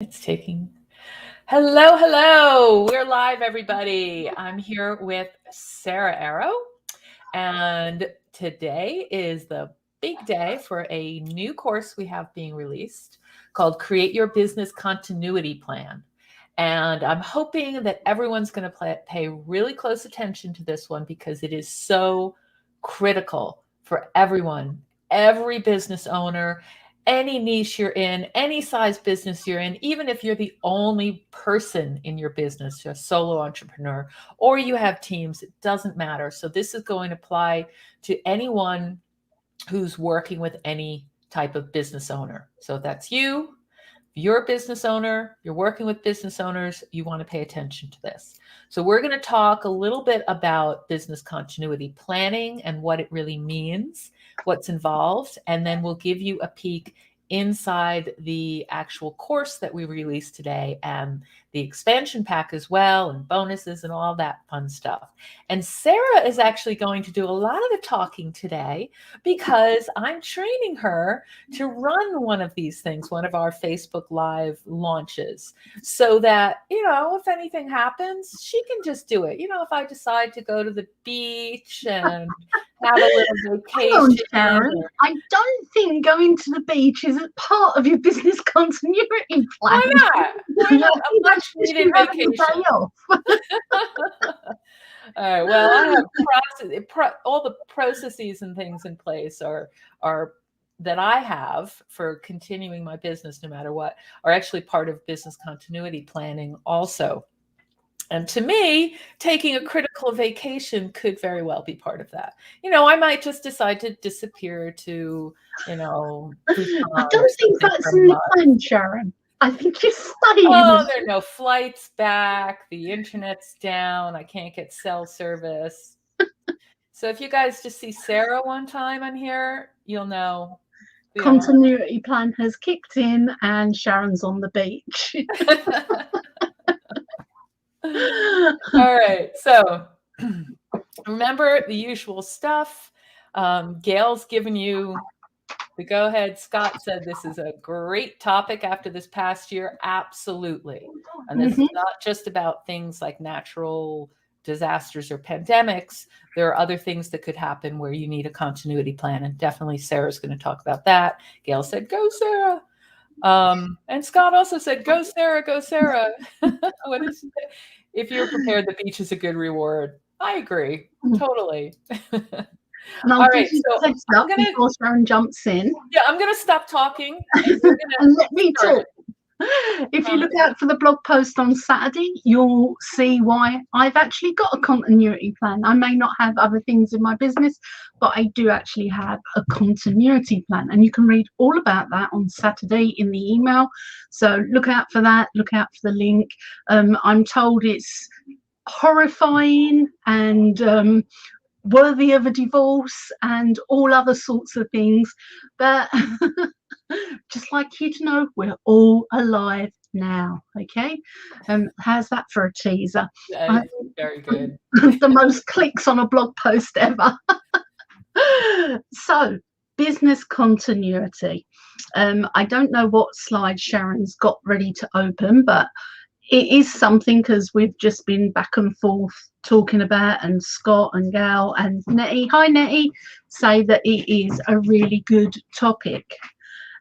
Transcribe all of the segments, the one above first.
It's taking. Hello, hello. We're live, everybody. I'm here with Sarah Arrow, and today is the big day for a new course we have being released called Create Your Business Continuity Plan. And I'm hoping that everyone's going to pay really close attention to this one because it is so critical for everyone, every business owner, any niche you're in, any size business you're in, even if you're the only person in your business, you're a solo entrepreneur, or you have teams, it doesn't matter. So this is going to apply to anyone who's working with any type of business owner. So if that's you, if you're a business owner, you're working with business owners, you want to pay attention to this. So we're going to talk a little bit about business continuity planning and what it really means, what's involved, and then we'll give you a peek inside the actual course that we released today and the expansion pack as well, and bonuses and all that fun stuff. And Sarah is actually going to do a lot of the talking today because I'm training her to run one of these things, one of our Facebook Live launches, so that, if anything happens, she can just do it. If I decide to go to the beach and have a little vacation. Hang on, Sharon. I don't think going to the beach is a part of your business continuity plan. Why not? Why not? A much needed vacation. All right. Well, I have all the processes and things in place are that I have for continuing my business, no matter what, are actually part of business continuity planning also. And to me, taking a critical vacation could very well be part of that. I might just decide to disappear to, I don't think that's in the plan, Sharon. I think you're studying. Oh, there are no flights back. The internet's down. I can't get cell service. So if you guys just see Sarah one time on here, you'll know. Continuity plan has kicked in and Sharon's on the beach. All right. So remember the usual stuff. Gail's given you the go-ahead. Scott said this is a great topic after this past year. Absolutely. And this is not just about things like natural disasters or pandemics. There are other things that could happen where you need a continuity plan. And definitely Sarah's going to talk about that. Gail said, go, Sarah. And Scott also said, go, Sarah, go, Sarah. What is it? If you're prepared, the beach is a good reward. I agree. Totally. And I'll give you a heads up before Sharon jumps in. Yeah, I'm going to stop talking. And let me talk. If you look out for the blog post on Saturday, you'll see why I've actually got a continuity plan. I may not have other things in my business, but I do actually have a continuity plan. And you can read all about that on Saturday in the email. So look out for that. Look out for the link. I'm told it's horrifying and worthy of a divorce and all other sorts of things. But just like you to know, we're all alive now. Okay, how's that for a teaser? Very good. The most clicks on a blog post ever. So business continuity. I don't know what slide Sharon's got ready to open, but it is something, because we've just been back and forth talking about, and Scott and Gal and Nettie, hi Nettie, say that it is a really good topic.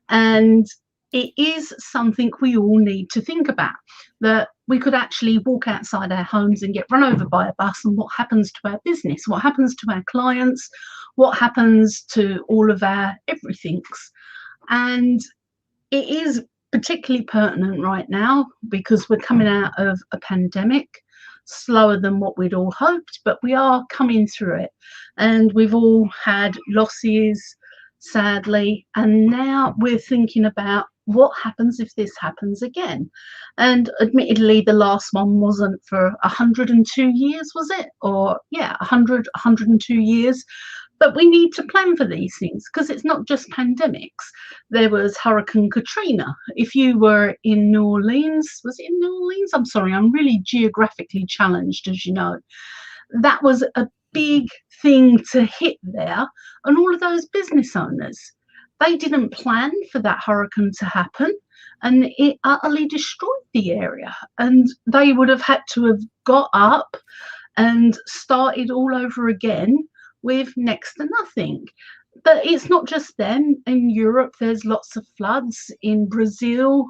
And it is something we all need to think about, that we could actually walk outside our homes and get run over by a bus, and what happens to our business, what happens to our clients, what happens to all of our everythings. And it is particularly pertinent right now because we're coming out of a pandemic, slower than what we'd all hoped, but we are coming through it. And we've all had losses, sadly, and now we're thinking about what happens if this happens again. And admittedly, the last one wasn't for 102 years, was it? Or 102 years. But we need to plan for these things, because it's not just pandemics. There was Hurricane Katrina. If you were in New Orleans, was it in New Orleans? I'm sorry, I'm really geographically challenged, as you know. That was a big thing to hit there. And all of those business owners, they didn't plan for that hurricane to happen. and it utterly destroyed the area. And they would have had to have got up and started all over again with next to nothing. But it's not just them. In Europe, there's lots of floods. In Brazil,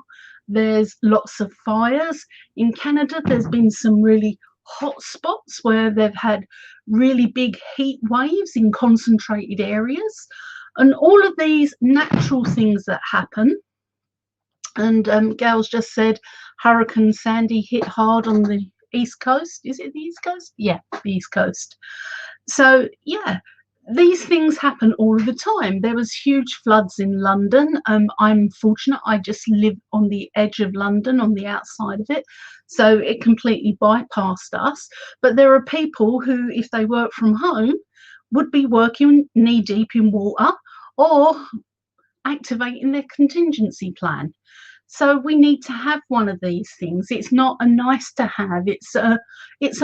there's lots of fires. In Canada, there's been some really hot spots where they've had really big heat waves in concentrated areas. And all of these natural things that happen. And Gail's just said Hurricane Sandy hit hard on the East Coast. Is it the East Coast? Yeah, the East Coast. So, yeah, these things happen all of the time. There was huge floods in London. I'm fortunate. I just live on the edge of London, on the outside of it. So it completely bypassed us. But there are people who, if they work from home, would be working knee deep in water or activating their contingency plan. So we need to have one of these things. It's not a nice to have, it's a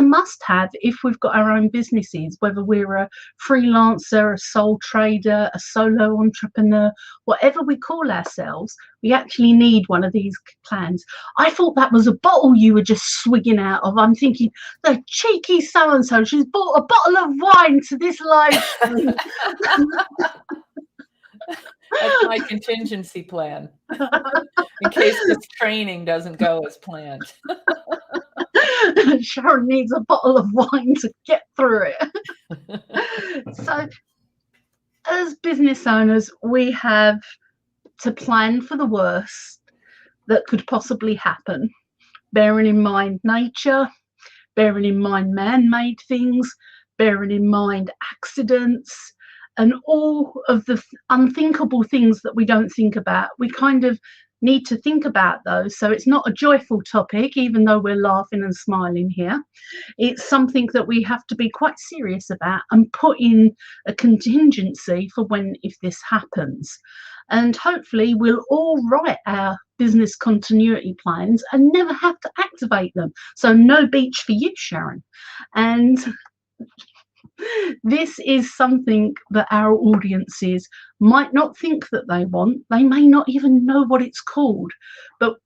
must have if we've got our own businesses, whether we're a freelancer, a sole trader, a solo entrepreneur, whatever we call ourselves, we actually need one of these plans. I thought that was a bottle you were just swigging out of. I'm thinking, the cheeky so-and-so, she's bought a bottle of wine to this live stream. That's my contingency plan in case this training doesn't go as planned. Sharon needs a bottle of wine to get through it. So, as business owners, we have to plan for the worst that could possibly happen, bearing in mind nature, bearing in mind man-made things, bearing in mind accidents, and all of the unthinkable things that we don't think about. We kind of need to think about those. So it's not a joyful topic, even though we're laughing and smiling here. It's something that we have to be quite serious about and put in a contingency for if this happens. And hopefully we'll all write our business continuity plans and never have to activate them. So no beach for you, Sharon. And this is something that our audiences might not think that they want. They may not even know what it's called. But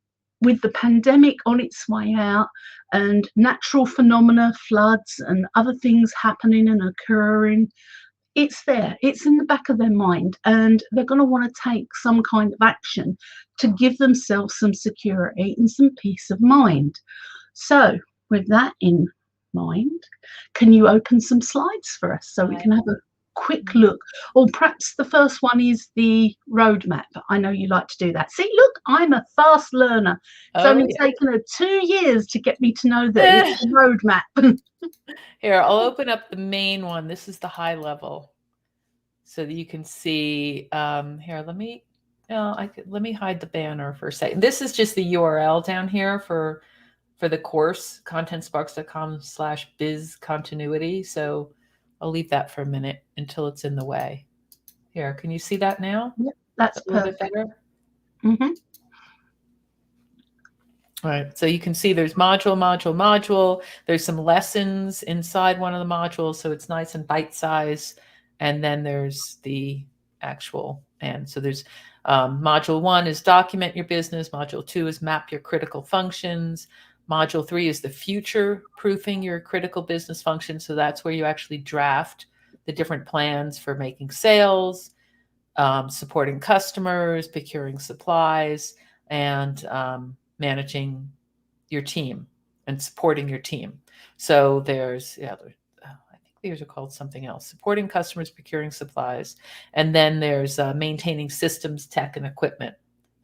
with the pandemic on its way out and natural phenomena, floods and other things happening and occurring, it's there. It's in the back of their mind, and they're going to want to take some kind of action to give themselves some security and some peace of mind. So with that in mind, can you open some slides for us so we can have a quick look? Or perhaps the first one is the roadmap. I know you like to do that. See, look, I'm a fast learner. It's only taken her 2 years to get me to know that it's a roadmap. Here, I'll open up the main one. This is the high level, so that you can see. Here, let me hide the banner for a second. This is just the URL down here for the course, contentsparks.com/biz continuity. So I'll leave that for a minute until it's in the way. Here, can you see that now? Yep, that's a little bit better. Mm-hmm. All right, so you can see there's module. There's some lessons inside one of the modules, so it's nice and bite-sized. And then there's the actual, and so there's module 1 is document your business. Module 2 is map your critical functions. Module 3 is the future proofing your critical business functions. So that's where you actually draft the different plans for making sales, supporting customers, procuring supplies, and managing your team and supporting your team. So there's, I think these are called something else, supporting customers, procuring supplies. And then there's maintaining systems, tech, and equipment.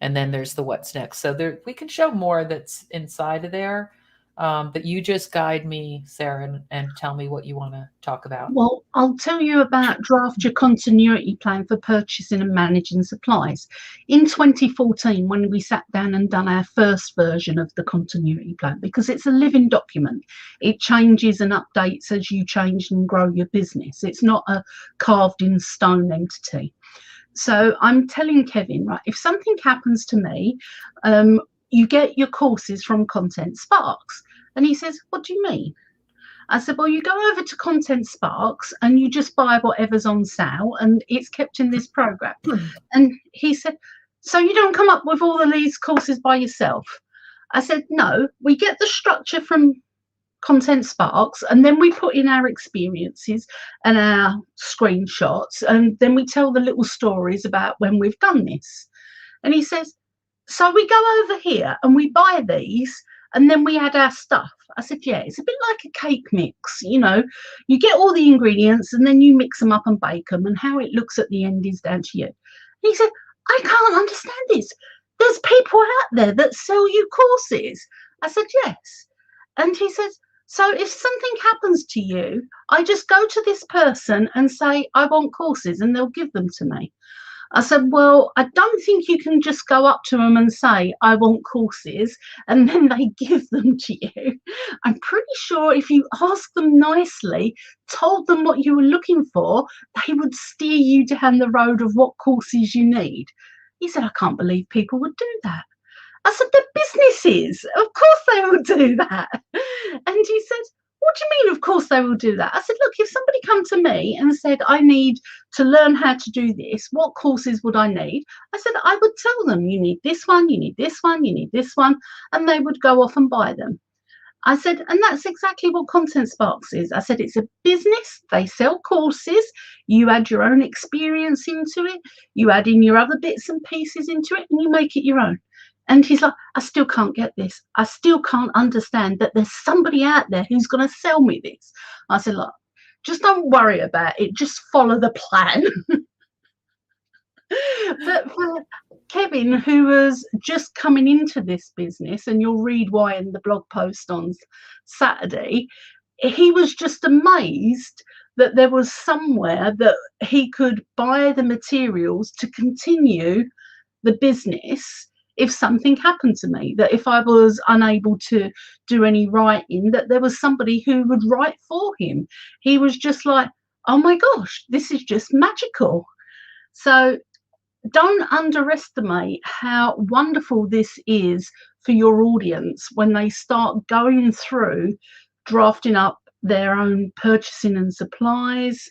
And then there's the what's next. So there, we can show more that's inside of there. But you just guide me, Sarah, and tell me what you want to talk about. Well, I'll tell you about draft your continuity plan for purchasing and managing supplies. In 2014, when we sat down and done our first version of the continuity plan, because it's a living document, it changes and updates as you change and grow your business. It's not a carved in stone entity. So I'm telling Kevin, right, if something happens to me, you get your courses from Content Sparks. And he says, what do you mean? I said, well, you go over to Content Sparks and you just buy whatever's on sale and it's kept in this program. And he said, so you don't come up with all of these courses by yourself? I said, no, we get the structure from Content Sparks, and then we put in our experiences and our screenshots, and then we tell the little stories about when we've done this. And he says, so we go over here and we buy these and then we add our stuff. I said, yeah, it's a bit like a cake mix. You know, you get all the ingredients and then you mix them up and bake them, and how it looks at the end is down to you. And he said, I can't understand this. There's people out there that sell you courses. I said, yes. And he says, so if something happens to you, I just go to this person and say, I want courses, and they'll give them to me. I said, well, I don't think you can just go up to them and say, I want courses, and then they give them to you. I'm pretty sure if you asked them nicely, told them what you were looking for, they would steer you down the road of what courses you need. He said, I can't believe people would do that. I said, they're businesses. Of course they will do that. And he said, what do you mean, of course they will do that? I said, look, if somebody come to me and said, I need to learn how to do this, what courses would I need? I said, I would tell them, you need this one, you need this one, you need this one, and they would go off and buy them. I said, and that's exactly what Content Sparks is. I said, it's a business. They sell courses. You add your own experience into it. You add in your other bits and pieces into it, and you make it your own. And he's like, I still can't get this. I still can't understand that there's somebody out there who's going to sell me this. I said, look, just don't worry about it. Just follow the plan. But for Kevin, who was just coming into this business, and you'll read why in the blog post on Saturday, he was just amazed that there was somewhere that he could buy the materials to continue the business if something happened to me, that if I was unable to do any writing, that there was somebody who would write for him. He was just like, oh my gosh, this is just magical. So don't underestimate how wonderful this is for your audience when they start going through drafting up their own purchasing and supplies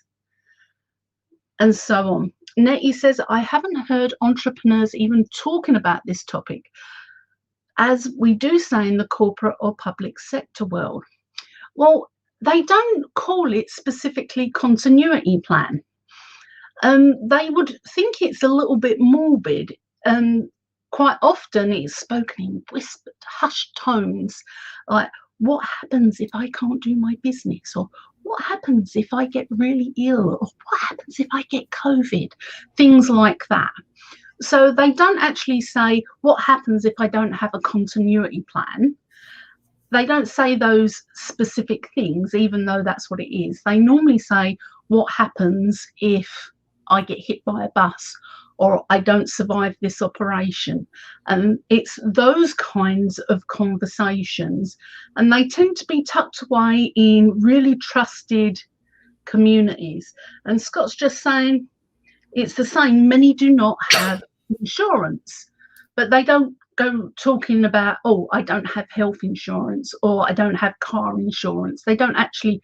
and so on. Nettie says, I haven't heard entrepreneurs even talking about this topic, as we do say in the corporate or public sector world. Well, they don't call it specifically continuity plan. They would think it's a little bit morbid, and quite often it's spoken in whispered, hushed tones, like, what happens if I can't do my business? Or what happens if I get really ill? Or what happens if I get COVID? Things like that. So they don't actually say, what happens if I don't have a continuity plan? They don't say those specific things, even though that's what it is. They normally say, what happens if I get hit by a bus, or I don't survive this operation? And it's those kinds of conversations, and they tend to be tucked away in really trusted communities. And Scott's just saying it's the same. Many do not have insurance, but they don't go talking about, oh, I don't have health insurance, or I don't have car insurance. They don't actually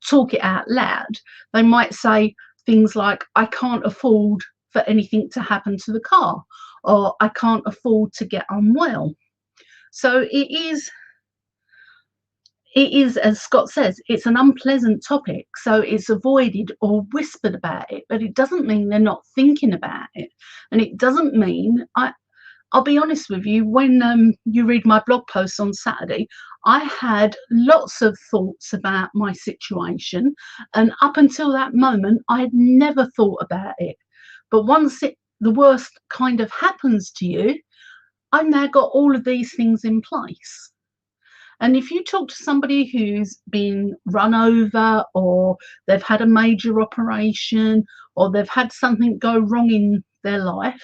talk it out loud. They might say things like, I can't afford for anything to happen to the car, or I can't afford to get unwell. So it is, as Scott says, it's an unpleasant topic, so it's avoided or whispered about it, but it doesn't mean they're not thinking about it. And it doesn't mean, I'll be honest with you, when you read my blog post on Saturday, I had lots of thoughts about my situation, and up until that moment I had never thought about it. But once the worst kind of happens to you, I've now got all of these things in place. And if you talk to somebody who's been run over, or they've had a major operation, or they've had something go wrong in their life,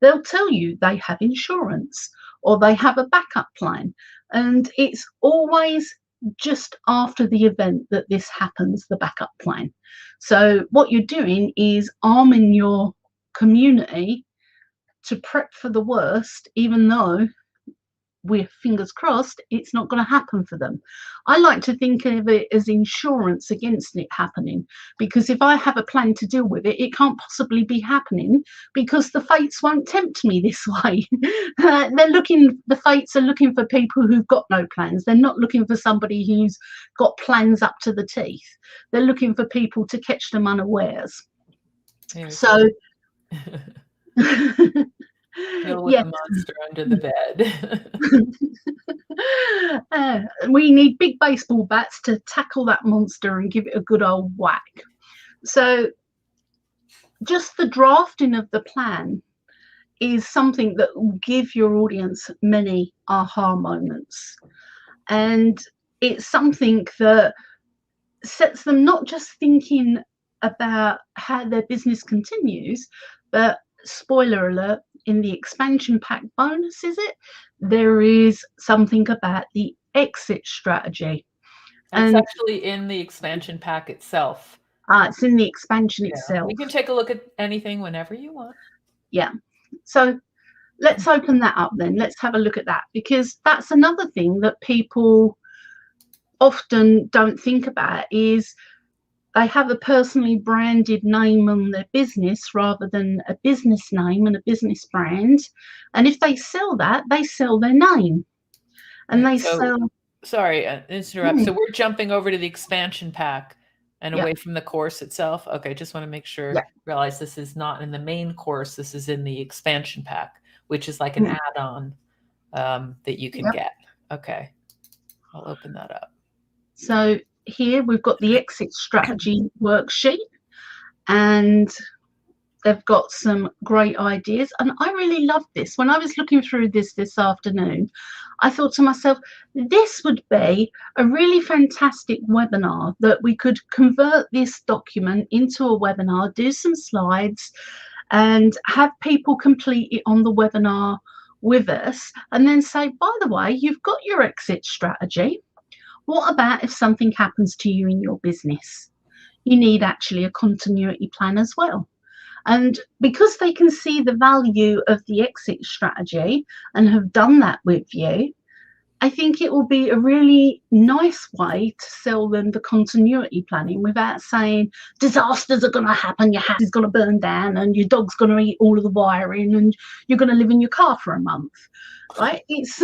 they'll tell you they have insurance or they have a backup plan. And it's always just after the event that this happens, the backup plan. So what you're doing is arming your community to prep for the worst, even though we're fingers crossed it's not going to happen for them. I like to think of it as insurance against it happening, because if I have a plan to deal with it, it can't possibly be happening because the fates won't tempt me this way. The fates are looking for people who've got no plans. They're not looking for somebody who's got plans up to the teeth. They're looking for people to catch them unawares. So deal with the monster under the bed. We need big baseball bats to tackle that monster and give it a good old whack. So just the drafting of the plan is something that will give your audience many aha moments. And it's something that sets them not just thinking about how their business continues, but spoiler alert, in the expansion pack bonus, there is something about the exit strategy. And it's actually in the expansion pack itself. It's in the expansion itself. You can take a look at anything whenever you want. Yeah. So let's open that up then. Let's have a look at that, because that's another thing that people often don't think about, is they have a personally branded name on their business rather than a business name and a business brand. And if they sell that, they sell their name. And they sell... Sorry, interrupt. So we're jumping over to the expansion pack and away from the course itself. Okay, just want to make sure, realize this is not in the main course. This is in the expansion pack, which is like an add-on that you can get. Okay, I'll open that up. So here we've got the exit strategy worksheet, and they've got some great ideas. And I really loved this. When I was looking through this afternoon, I thought to myself, this would be a really fantastic webinar, that we could convert this document into a webinar, do some slides, and have people complete it on the webinar with us, and then say, by the way, you've got your exit strategy. What about if something happens to you in your business? You need actually a continuity plan as well. And because they can see the value of the exit strategy and have done that with you, I think it will be a really nice way to sell them the continuity planning without saying disasters are going to happen, your house is going to burn down, and your dog's going to eat all of the wiring, and you're going to live in your car for a month, right? It's,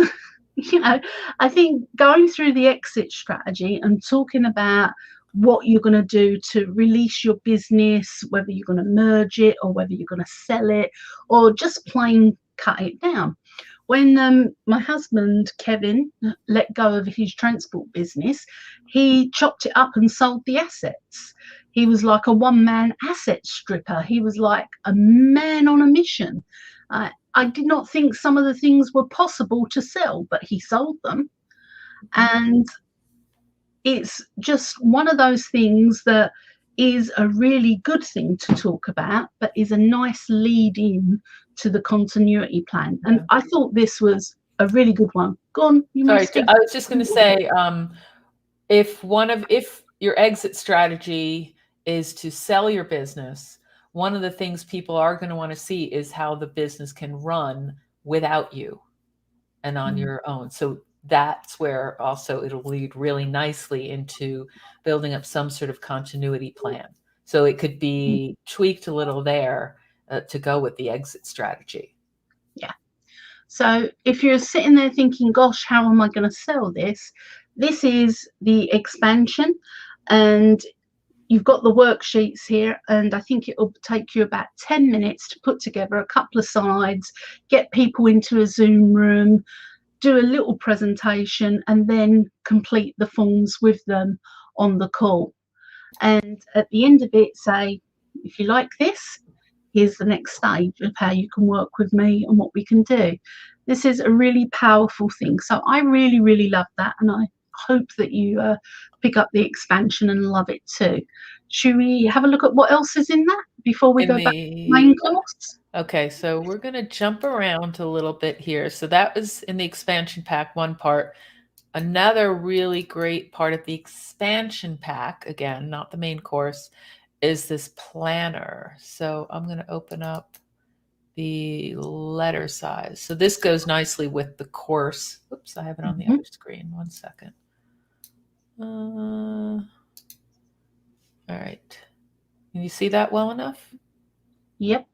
you know, I think going through the exit strategy and talking about what you're going to do to release your business, whether you're going to merge it or whether you're going to sell it or just plain cut it down. When my husband, Kevin, let go of his transport business, he chopped it up and sold the assets. He was like a one-man asset stripper. He was like a man on a mission. I did not think some of the things were possible to sell, but he sold them. And it's just one of those things that is a really good thing to talk about, but is a nice lead in to the continuity plan. And I thought this was a really good one. Go on. Sorry, I was just going to say, if your exit strategy is to sell your business, one of the things people are going to want to see is how the business can run without you and on your own. So that's where also it'll lead really nicely into building up some sort of continuity plan. So it could be tweaked a little there to go with the exit strategy. Yeah. So if you're sitting there thinking, gosh, how am I going to sell this? This is the expansion, and you've got the worksheets here, and I think it will take you about 10 minutes to put together a couple of slides, get people into a Zoom room, do a little presentation, and then complete the forms with them on the call. And at the end of it, say, if you like this, here's the next stage of how you can work with me and what we can do. This is a really powerful thing. So I really, really love that. And I hope that you pick up the expansion and love it too. Should we have a look at what else is in that before we go back to the main course? Okay, so we're going to jump around a little bit here. So that was in the expansion pack, one part. Another really great part of the expansion pack, again, not the main course, is this planner. So I'm going to open up the letter size. So this goes nicely with the course. Oops, I have it on the other screen. 1 second. All right. Can you see that well enough? Yep.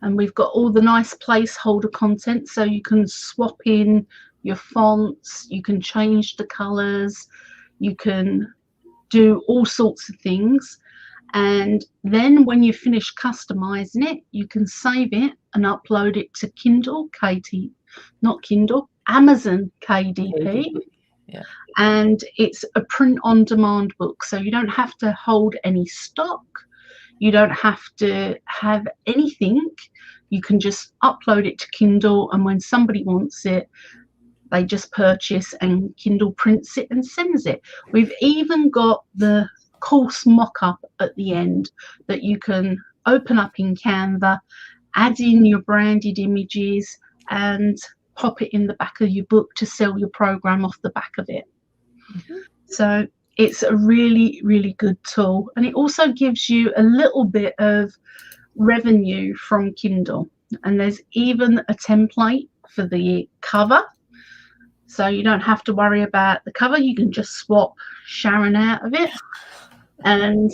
And we've got all the nice placeholder content, so you can swap in your fonts, you can change the colors, you can do all sorts of things. And then when you finish customizing it, you can save it and upload it to Amazon KDP. Yeah. And it's a print on demand book, so you don't have to hold any stock. You don't have to have anything. You can just upload it to Kindle, and when somebody wants it, they just purchase, and Kindle prints it and sends it. We've even got the course mock-up at the end that you can open up in Canva, add in your branded images, and pop it in the back of your book to sell your program off the back of it. So it's a really, really good tool. And it also gives you a little bit of revenue from Kindle. And there's even a template for the cover. So you don't have to worry about the cover. You can just swap Sharon out of it and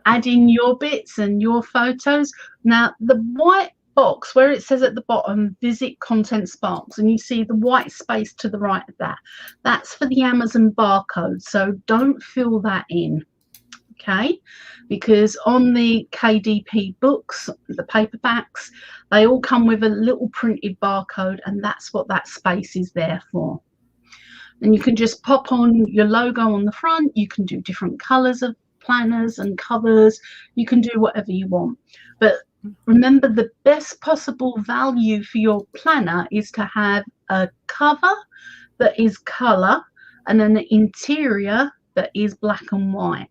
add in your bits and your photos. Now, the white box where it says at the bottom, visit Content Sparks, and you see the white space to the right of that, that's for the Amazon barcode. So don't fill that in, okay? Because on the KDP books, the paperbacks, they all come with a little printed barcode, and that's what that space is there for. And you can just pop on your logo on the front. You can do different colors of planners and covers. You can do whatever you want. But remember, the best possible value for your planner is to have a cover that is color and an interior that is black and white.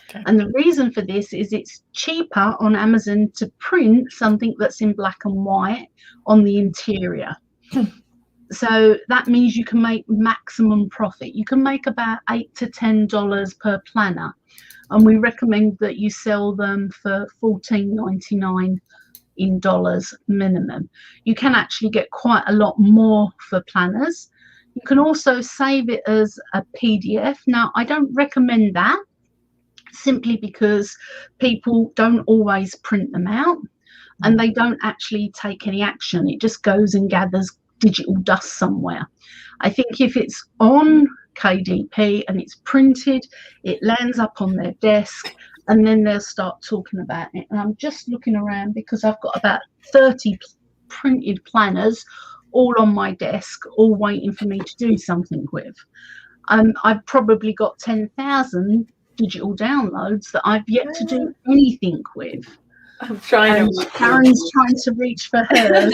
Okay. And the reason for this is it's cheaper on Amazon to print something that's in black and white on the interior. So that means you can make maximum profit. You can make about $8 to $10 per planner. And we recommend that you sell them for $14.99 in dollars minimum. You can actually get quite a lot more for planners. You can also save it as a PDF. Now, I don't recommend that simply because people don't always print them out and they don't actually take any action. It just goes and gathers digital dust somewhere. I think if it's on KDP and it's printed, it lands up on their desk and then they'll start talking about it. And I'm just looking around because I've got about 30 printed planners all on my desk, all waiting for me to do something with. I've probably got 10,000 digital downloads that I've yet to do anything with. I'm trying to. Karen's trying to reach for hers.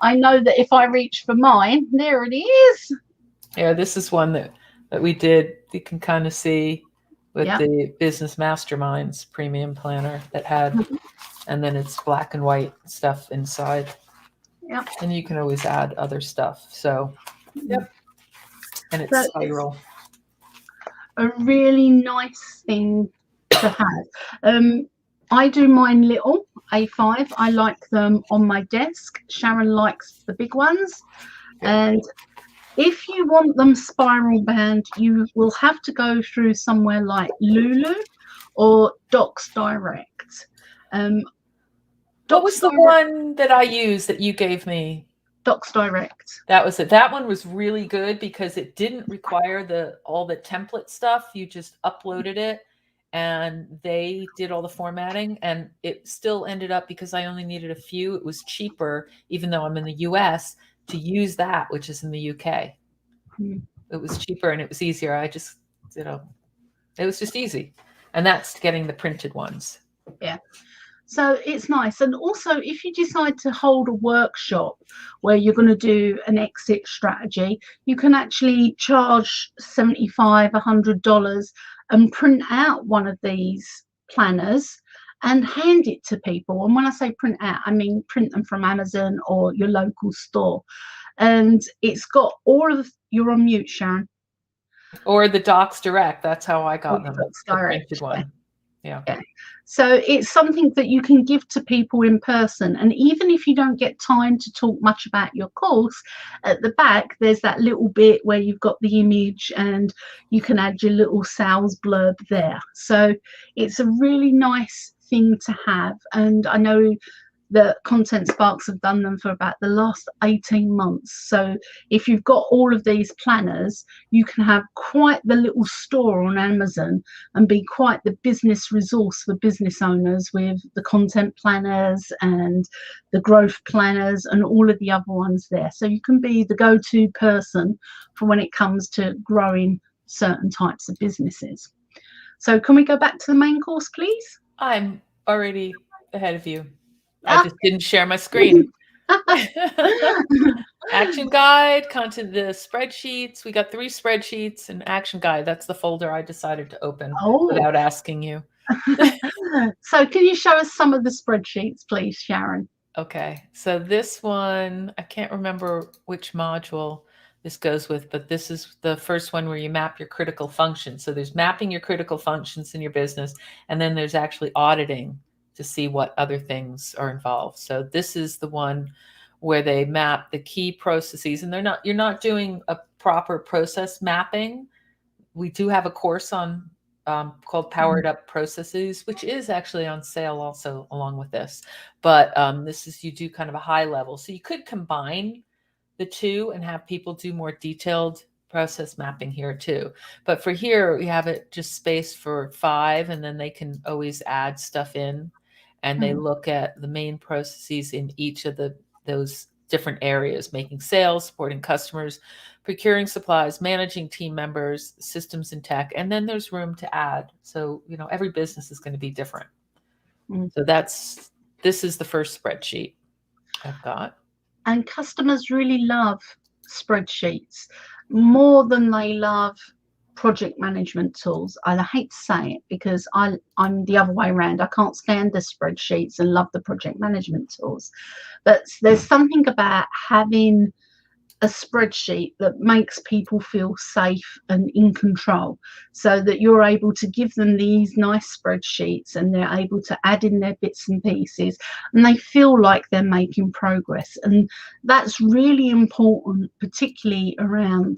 I know that if I reach for mine, there it is. Yeah, this is one that we did. You can kind of see with the Business Masterminds premium planner that had, and then it's black and white stuff inside. Yep. And you can always add other stuff. So, yep. And it's spiral. A really nice thing to have. I do mine little A5. I like them on my desk. Sharon likes the big ones. And if you want them spiral bound, you will have to go through somewhere like Lulu or Docs Direct. What was the one that I used that you gave me? Docs Direct. That was it. That one was really good because it didn't require all the template stuff. You just uploaded it and they did all the formatting, and it still ended up, because I only needed a few, it was cheaper, even though I'm in the US, to use that, which is in the UK. It was cheaper and it was easier. I just, it was just easy. And that's getting the printed ones. Yeah. So it's nice. And also, if you decide to hold a workshop where you're going to do an exit strategy, you can actually charge $75, $100 and print out one of these planners and hand it to people. And when I say print out, I mean print them from Amazon or your local store. And it's got all of, you're on mute, Sharon. Or the Docs Direct. That's how I or got the them, Docs the Direct. printed one. Yeah. Yeah. So it's something that you can give to people in person. And even if you don't get time to talk much about your course, at the back, there's that little bit where you've got the image and you can add your little sales blurb there. So it's a really nice thing to have. And I know that Content Sparks have done them for about the last 18 months. So if you've got all of these planners, you can have quite the little store on Amazon and be quite the business resource for business owners with the content planners and the growth planners and all of the other ones there. So you can be the go-to person for when it comes to growing certain types of businesses. So can we go back to the main course, please? I'm already ahead of you. I just didn't share my screen. Action guide, content, the spreadsheets. We got 3 spreadsheets and action guide. That's the folder I decided to open without asking you. So can you show us some of the spreadsheets, please, Sharon? Okay, so this one, I can't remember which module this goes with, but this is the first one where you map your critical functions. So there's mapping your critical functions in your business, and then there's actually auditing to see what other things are involved. So this is the one where they map the key processes, and you're not doing a proper process mapping. We do have a course on called Powered Up Processes, which is actually on sale also along with this. But this is, you do kind of a high level. So you could combine the two and have people do more detailed process mapping here too. But for here, we have it just spaced for 5, and then they can always add stuff in. And they look at the main processes in each of those different areas: making sales, supporting customers, procuring supplies, managing team members, systems and tech. And then there's room to add. So, every business is going to be different. So this is the first spreadsheet I've got. And customers really love spreadsheets more than they love project management tools. I hate to say it because I'm the other way around. I can't stand the spreadsheets and love the project management tools. But there's something about having a spreadsheet that makes people feel safe and in control, so that you're able to give them these nice spreadsheets and they're able to add in their bits and pieces and they feel like they're making progress. And that's really important, particularly around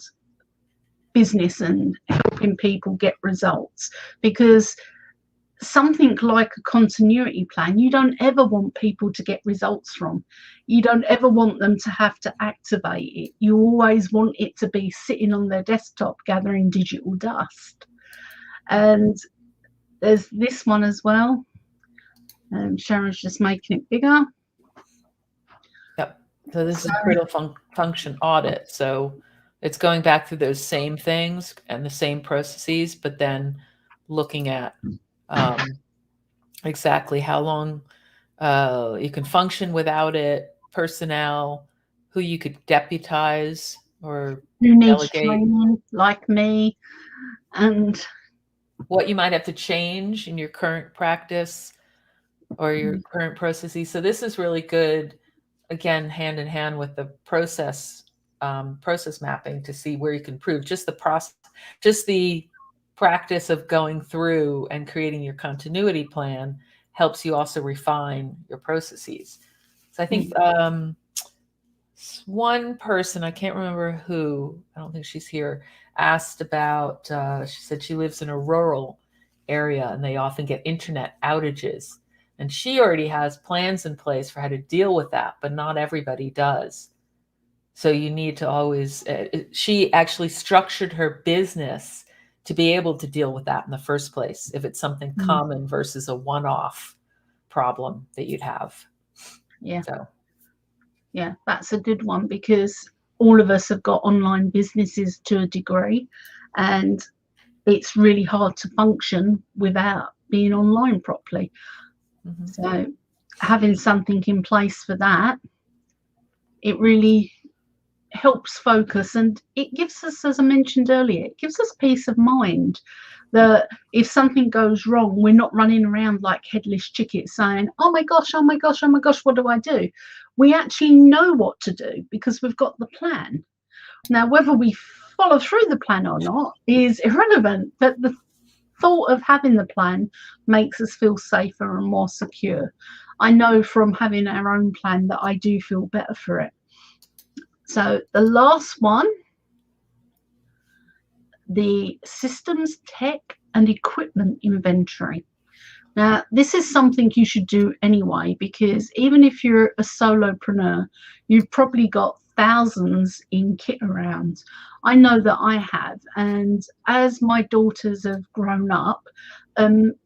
business and helping people get results, because something like a continuity plan, you don't ever want people to get results from. You don't ever want them to have to activate it. You always want it to be sitting on their desktop gathering digital dust. And there's this one as well. Sharon's just making it bigger. Yep. So this is critical function audit. So it's going back through those same things and the same processes, but then looking at exactly how long you can function without it, personnel, who you could deputize or who needs delegate, training, like me, and what you might have to change in your current practice or your current processes. So this is really good, again, hand in hand with the process mapping to see where you can improve. Just the process, just the practice of going through and creating your continuity plan helps you also refine your processes. So I think one person, I can't remember who, I don't think she's here, asked about, she said she lives in a rural area and they often get internet outages. And she already has plans in place for how to deal with that, but not everybody does. So you need to always, she actually structured her business to be able to deal with that in the first place, if it's something common versus a one-off problem that you'd have. Yeah. So. Yeah, that's a good one, because all of us have got online businesses to a degree, and it's really hard to function without being online properly. So having something in place for that, it really helps focus, and it gives us, as I mentioned earlier, it gives us peace of mind that if something goes wrong, we're not running around like headless chickens saying, oh my gosh, oh my gosh, oh my gosh, what do I do? We actually know what to do because we've got the plan. Now, whether we follow through the plan or not is irrelevant, but the thought of having the plan makes us feel safer and more secure. I know from having our own plan that I do feel better for it. So the last one, the systems, tech and equipment inventory. Now, this is something you should do anyway, because even if you're a solopreneur, you've probably got thousands in kit around. I know that I have, and as my daughters have grown up,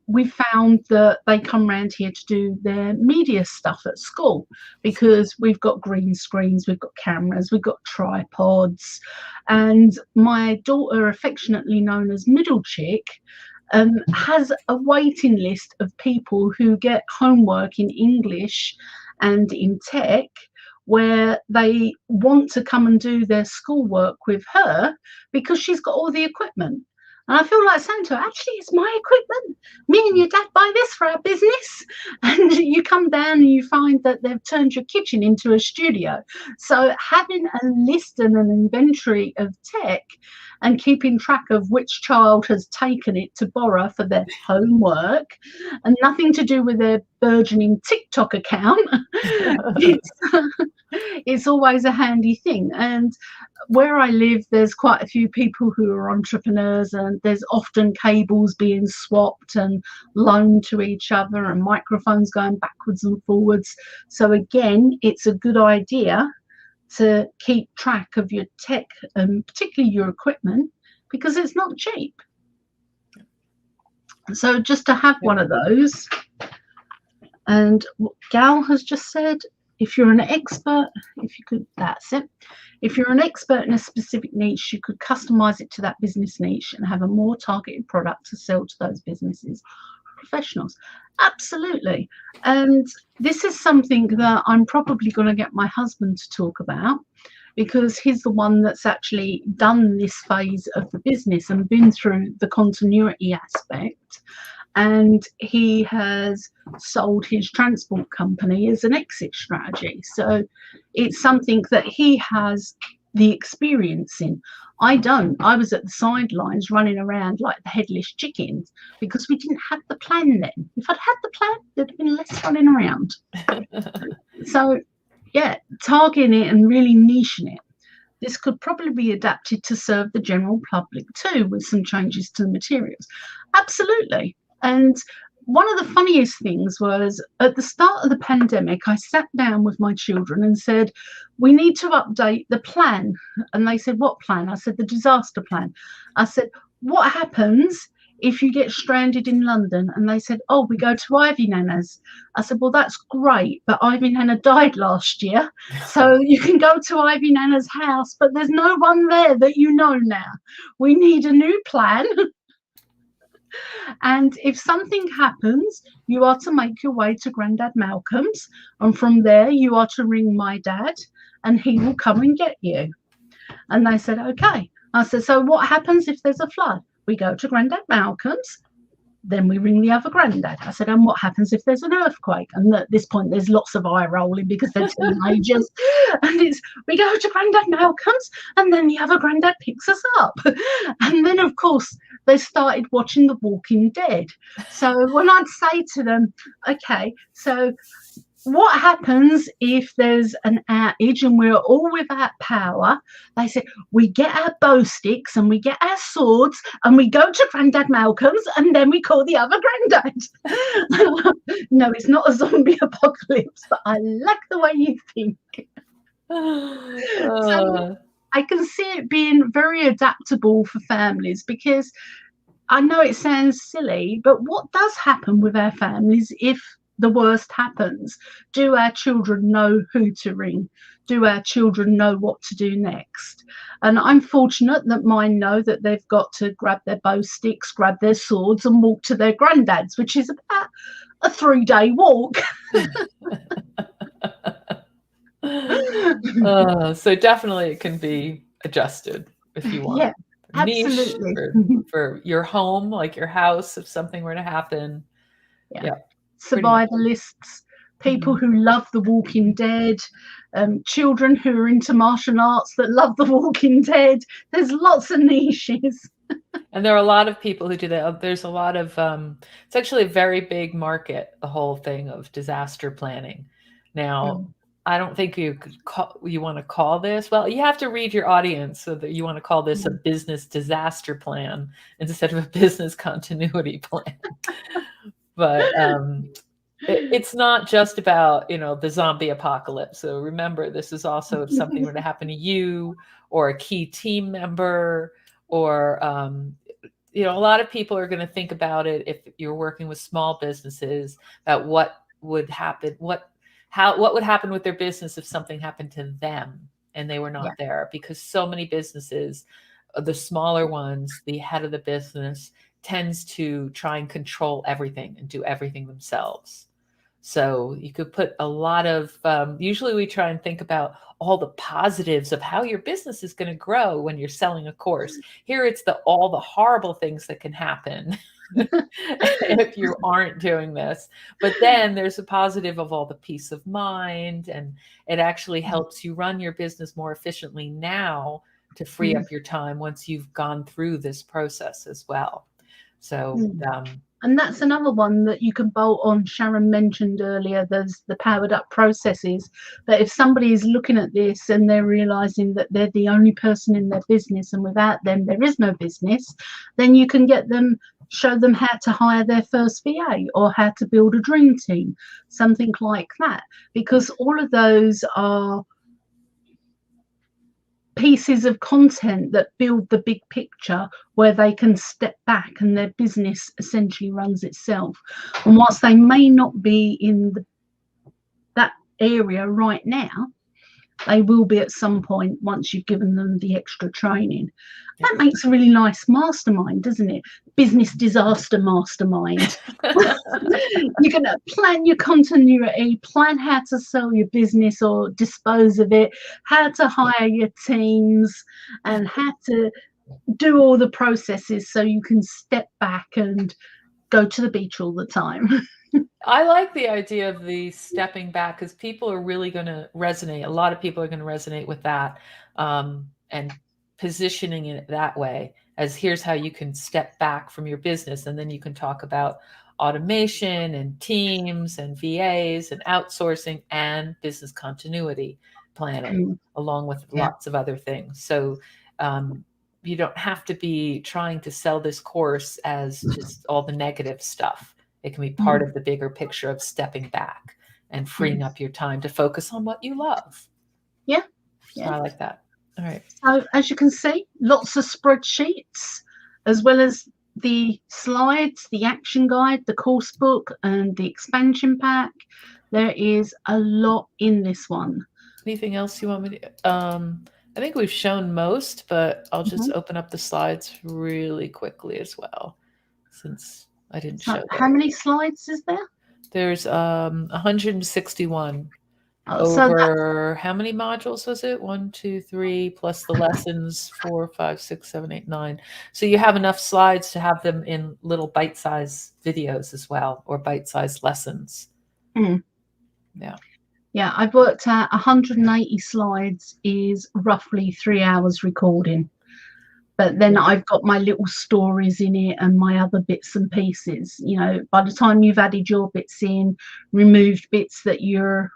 we found that they come around here to do their media stuff at school, because we've got green screens, we've got cameras, we've got tripods, and my daughter, affectionately known as Middle Chick, has a waiting list of people who get homework in English and in tech, where they want to come and do their schoolwork with her because she's got all the equipment. And I feel like saying to her, actually, it's my equipment. Me and your dad buy this for our business. And you come down and you find that they've turned your kitchen into a studio. So having a list and an inventory of tech and keeping track of which child has taken it to borrow for their homework, and nothing to do with their burgeoning TikTok account, it's always a handy thing. And where I live, there's quite a few people who are entrepreneurs, and there's often cables being swapped and loaned to each other and microphones going backwards and forwards. So again, it's a good idea to keep track of your tech, and particularly your equipment, because it's not cheap. So just to have one of those. And what Gal has just said, if you're an expert, if you could, that's it. If you're an expert in a specific niche, you could customize it to that business niche and have a more targeted product to sell to those businesses, professionals. Absolutely. And this is something that I'm probably going to get my husband to talk about, because he's the one that's actually done this phase of the business and been through the continuity aspect. And he has sold his transport company as an exit strategy. So it's something that he has the experience in. I don't. I was at the sidelines running around like the headless chickens because we didn't have the plan then. If I'd had the plan, there'd have been less running around. So, yeah, targeting it and really niching it. This could probably be adapted to serve the general public too, with some changes to the materials. Absolutely. And one of the funniest things was at the start of the pandemic, I sat down with my children and said, we need to update the plan. And they said, what plan? I said, the disaster plan. I said, what happens if you get stranded in London? And they said, oh, we go to Ivy Nana's. I said, well, that's great, but Ivy Nana died last year. So you can go to Ivy Nana's house, but there's no one there that you know now. We need a new plan. And if something happens, you are to make your way to Grandad Malcolm's, and from there you are to ring my dad and he will come and get you. And they said, okay. I said, so what happens if there's a flood? We go to Grandad Malcolm's, then we ring the other granddad. I said, and what happens if there's an earthquake? And at this point there's lots of eye rolling because they're teenagers. And it's, we go to Grandad Malcolm's and then the other granddad picks us up. And then of course they started watching The Walking Dead. So when I'd say to them, okay, so what happens if there's an outage and we're all without power? They said, we get our bow sticks and we get our swords and we go to Grandad Malcolm's and then we call the other granddad. No, it's not a zombie apocalypse, but I like the way you think. So I can see it being very adaptable for families, because I know it sounds silly, but what does happen with our families if the worst happens? Do our children know who to ring? Do our children know what to do next? And I'm fortunate that mine know that they've got to grab their bow sticks, grab their swords and walk to their granddad's, which is about a 3-day walk. So definitely it can be adjusted if you want. Yeah, absolutely. Niche for your home, like your house, if something were to happen. Yeah. Survivalists, people who love The Walking Dead, children who are into martial arts that love The Walking Dead. There's lots of niches. And there are a lot of people who do that. There's a lot of, it's actually a very big market, the whole thing of disaster planning. Now, I don't think you want to call this, well, you have to read your audience so that you want to call this a business disaster plan instead of a business continuity plan. But it's not just about, the zombie apocalypse. So remember, this is also if something were to happen to you or a key team member, or a lot of people are going to think about it if you're working with small businesses, about what would happen, what would happen with their business if something happened to them and they were not there. Because so many businesses, the smaller ones, the head of the business tends to try and control everything and do everything themselves. So you could put a lot of, usually we try and think about all the positives of how your business is going to grow when you're selling a course. Here it's all the horrible things that can happen if you aren't doing this. But then there's a positive of all the peace of mind, and it actually helps you run your business more efficiently now to free up your time once you've gone through this process as well. So, and that's another one that you can bolt on. Sharon mentioned earlier, there's the powered up processes. But if somebody is looking at this and they're realizing that they're the only person in their business and without them there is no business, then you can show them how to hire their first VA or how to build a dream team, something like that. Because all of those are pieces of content that build the big picture where they can step back and their business essentially runs itself. And whilst they may not be in that area right now, they will be at some point once you've given them the extra training. That makes a really nice mastermind, doesn't it? Business disaster mastermind. You can plan your continuity, plan how to sell your business or dispose of it, how to hire your teams, and how to do all the processes so you can step back and go to the beach all the time. I like the idea of the stepping back, because people are really going to resonate. A lot of people are going to resonate with that, and positioning it that way as here's how you can step back from your business. And then you can talk about automation and teams and VAs and outsourcing and business continuity planning, along with lots of other things. So you don't have to be trying to sell this course as just all the negative stuff. It can be part of the bigger picture of stepping back and freeing up your time to focus on what you love. Yeah. So I like that. All right. So as you can see, lots of spreadsheets, as well as the slides, the action guide, the course book, and the expansion pack. There is a lot in this one. Anything else you want me to? I think we've shown most, but I'll just open up the slides really quickly as well, since I didn't show them. How many slides is there? There's 161 over how many modules was it? 1, 2, 3 plus the lessons 4, 5, 6, 7, 8, 9. So you have enough slides to have them in little bite-sized videos as well, or bite-sized lessons. Yeah, I've worked out 180 slides is roughly 3 hours recording. But then I've got my little stories in it and my other bits and pieces. By the time you've added your bits in, removed bits that you're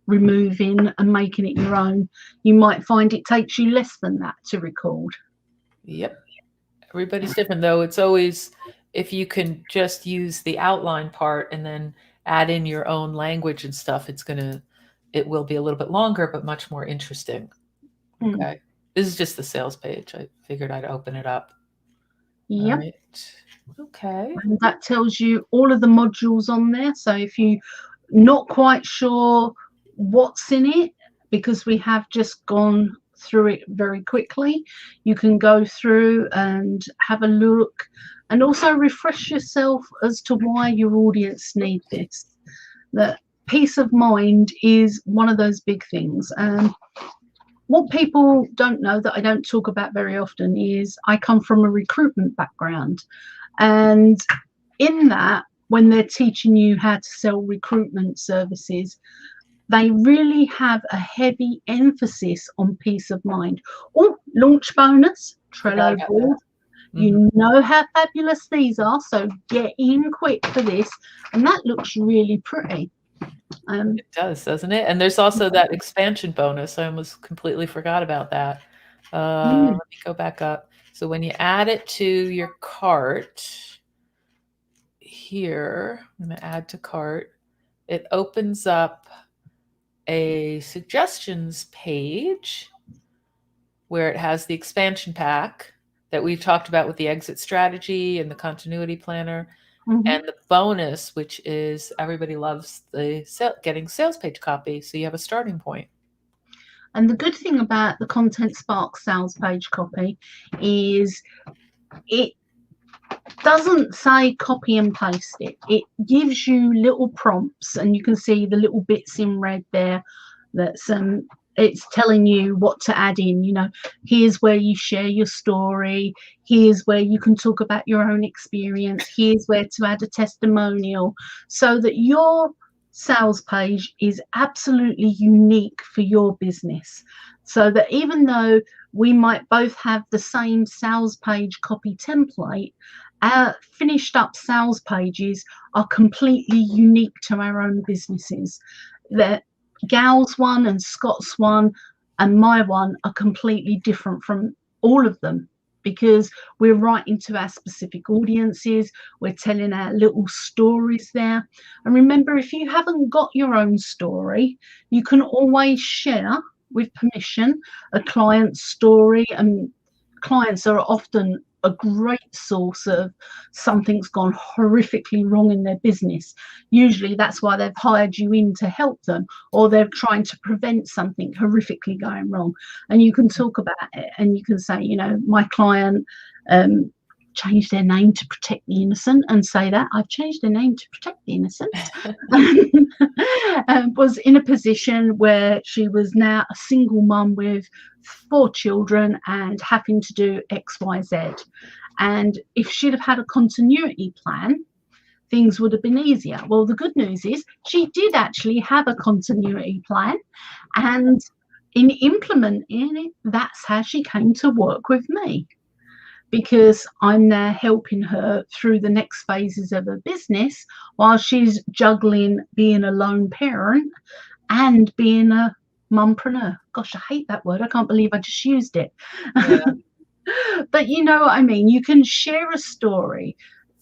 removing and making it your own, you might find it takes you less than that to record. Yep. Everybody's different, though. It's always, if you can just use the outline part and then add in your own language and stuff, it will be a little bit longer, but much more interesting. Okay. This is just the sales page. I figured I'd open it up. Yep. Right. Okay. And that tells you all of the modules on there. So if you're not quite sure what's in it, because we have just gone through it very quickly, you can go through and have a look and also refresh yourself as to why your audience need this. That peace of mind is one of those big things. What people don't know, that I don't talk about very often, is I come from a recruitment background. And in that, when they're teaching you how to sell recruitment services, they really have a heavy emphasis on peace of mind. Oh, launch bonus, Forgot Trello about that. board. You know how fabulous these are, so get in quick for this. And that looks really pretty. It does, doesn't it? And there's also that expansion bonus. I almost completely forgot about that. Let me go back up. So when you add it to your cart here, I'm going to add to cart. It opens up a suggestions page where it has the expansion pack that we've talked about with the exit strategy and the continuity planner, and the bonus, which is everybody loves the getting sales page copy. So you have a starting point. And the good thing about the Content Spark sales page copy is it doesn't say copy and paste it. It gives you little prompts, and you can see the little bits in red there that's it's telling you what to add in. You know, here's where you share your story, here's where you can talk about your own experience, here's where to add a testimonial, so that your sales page is absolutely unique for your business. So that even though we might both have the same sales page copy template, our finished up sales pages are completely unique to our own businesses. That Gal's one and Scott's one and my one are completely different from all of them, because we're writing to our specific audiences, we're telling our little stories there. And remember, if you haven't got your own story, you can always share with permission a client's story, and clients are often a great source of something's gone horrifically wrong in their business. Usually that's why they've hired you in to help them, or they're trying to prevent something horrifically going wrong. And you can talk about it, and you can say, you know, my client changed their name to protect the innocent, and say that I've changed their name to protect the innocent. Was in a position where she was now a single mum with 4 children and having to do XYZ. And if she'd have had a continuity plan, things would have been easier. Well, the good news is she did actually have a continuity plan, and in implementing it, that's how she came to work with me, because I'm now helping her through the next phases of her business while she's juggling being a lone parent and being a mumpreneur. Gosh, I hate that word. I can't believe I just used it. Yeah. But you know what I mean? You can share a story.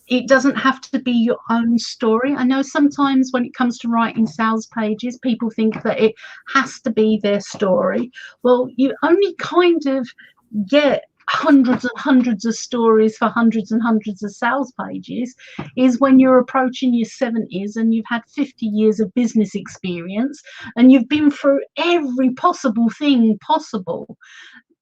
It doesn't have to be your own story. I know sometimes when it comes to writing sales pages, people think that it has to be their story. Well, you only kind of get hundreds and hundreds of stories for hundreds and hundreds of sales pages is when you're approaching your 70s and you've had 50 years of business experience and you've been through every possible thing possible,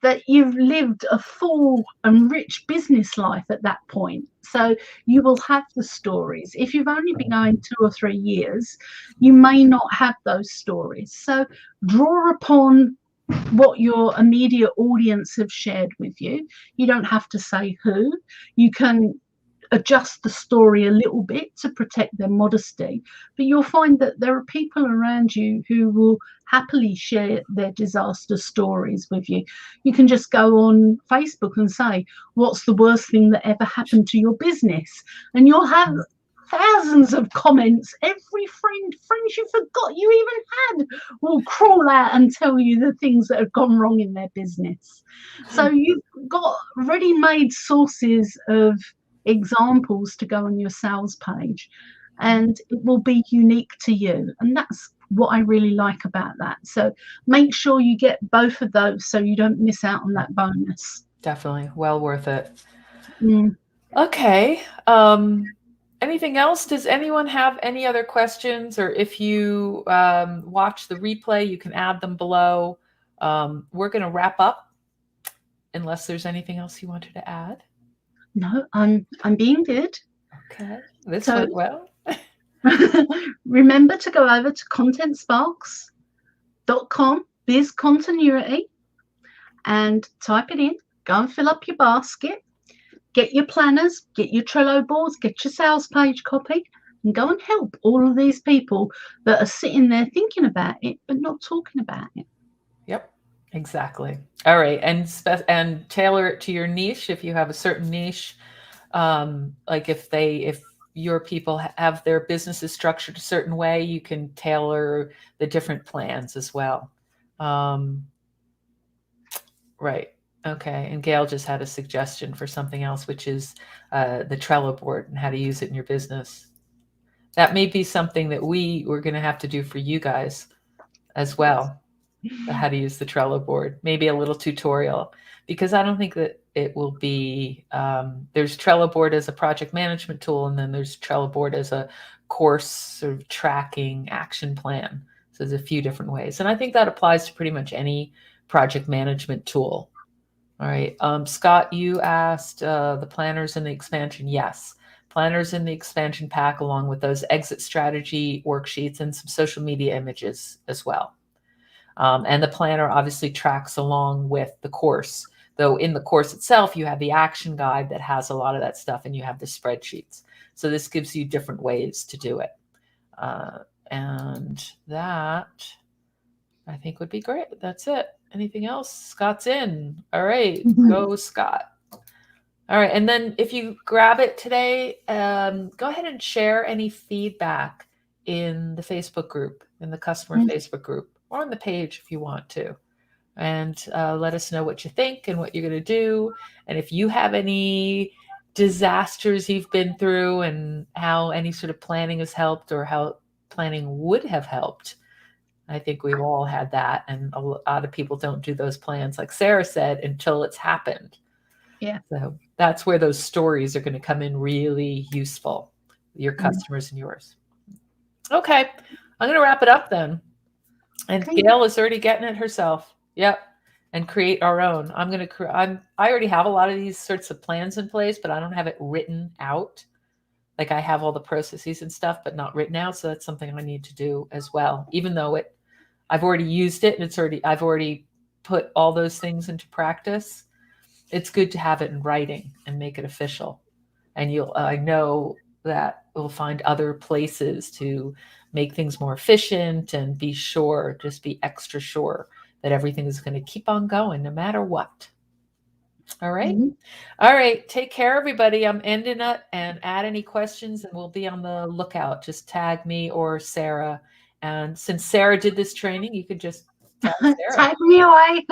that you've lived a full and rich business life at that point. So you will have the stories. If you've only been going 2 or 3 years, you may not have those stories. So draw upon what your immediate audience have shared with you. You don't have to say who. You can adjust the story a little bit to protect their modesty, but you'll find that there are people around you who will happily share their disaster stories with you. You can just go on Facebook and say, what's the worst thing that ever happened to your business? And you'll have thousands of comments. Every friends you forgot you even had will crawl out and tell you the things that have gone wrong in their business. So you've got ready-made sources of examples to go on your sales page, and it will be unique to you. And that's what I really like about that. So make sure you get both of those so you don't miss out on that bonus. Definitely well worth it. Mm. Okay. Anything else? Does anyone have any other questions? Or if you watch the replay, you can add them below. We're going to wrap up unless there's anything else you wanted to add. No, I'm being good. Okay, this went well. Remember to go over to contentsparks.com biz continuity and type it in. Go and fill up your basket. Get your planners, get your Trello boards, get your sales page copy. and go and help all of these people that are sitting there thinking about it but not talking about it. Yep, exactly. All right, and tailor it to your niche if you have a certain niche. Like if your people have their businesses structured a certain way, you can tailor the different plans as well. Right. Okay. And Gail just had a suggestion for something else, which is the Trello board and how to use it in your business. That may be something that we're going to have to do for you guys as well. How to use the Trello board, maybe a little tutorial, because I don't think that it will be, there's Trello board as a project management tool, and then there's Trello board as a course sort of tracking action plan. So there's a few different ways. And I think that applies to pretty much any project management tool. All right. Scott, you asked the planners in the expansion. Yes. Planners in the expansion pack, along with those exit strategy worksheets and some social media images as well. And the planner obviously tracks along with the course, though in the course itself, you have the action guide that has a lot of that stuff, and you have the spreadsheets. So this gives you different ways to do it. And that, I think, would be great. That's it. Anything else? Scott's in. All right. Go, Scott. All right. And then if you grab it today, go ahead and share any feedback in the Facebook group, in the customer Facebook group, or on the page if you want to. And let us know what you think and what you're going to do. And if you have any disasters you've been through and how any sort of planning has helped, or how planning would have helped. I think we've all had that. And a lot of people don't do those plans, like Sarah said, until it's happened. Yeah. So that's where those stories are going to come in really useful, your customers and yours. Okay. I'm going to wrap it up then. And Gail is already getting it herself. Yep. And create our own. I already have a lot of these sorts of plans in place, but I don't have it written out. Like I have all the processes and stuff, but not written out. So that's something I need to do as well. Even though I've already used it and I've already put all those things into practice. It's good to have it in writing and make it official. And I know that we'll find other places to make things more efficient and just be extra sure that everything is going to keep on going no matter what. All right. All right. Take care, everybody. I'm ending it, and add any questions and we'll be on the lookout. Just tag me or Sarah. And since Sarah did this training, you could just tag Sarah. Tag me away.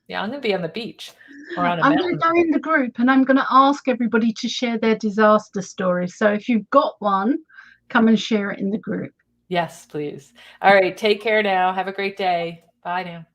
Yeah, I'm going to be on the beach or on a I'm mountain. going to go in the group and I'm going to ask everybody to share their disaster story. So if you've got one, come and share it in the group. Yes, please. All right. Take care now. Have a great day. Bye now.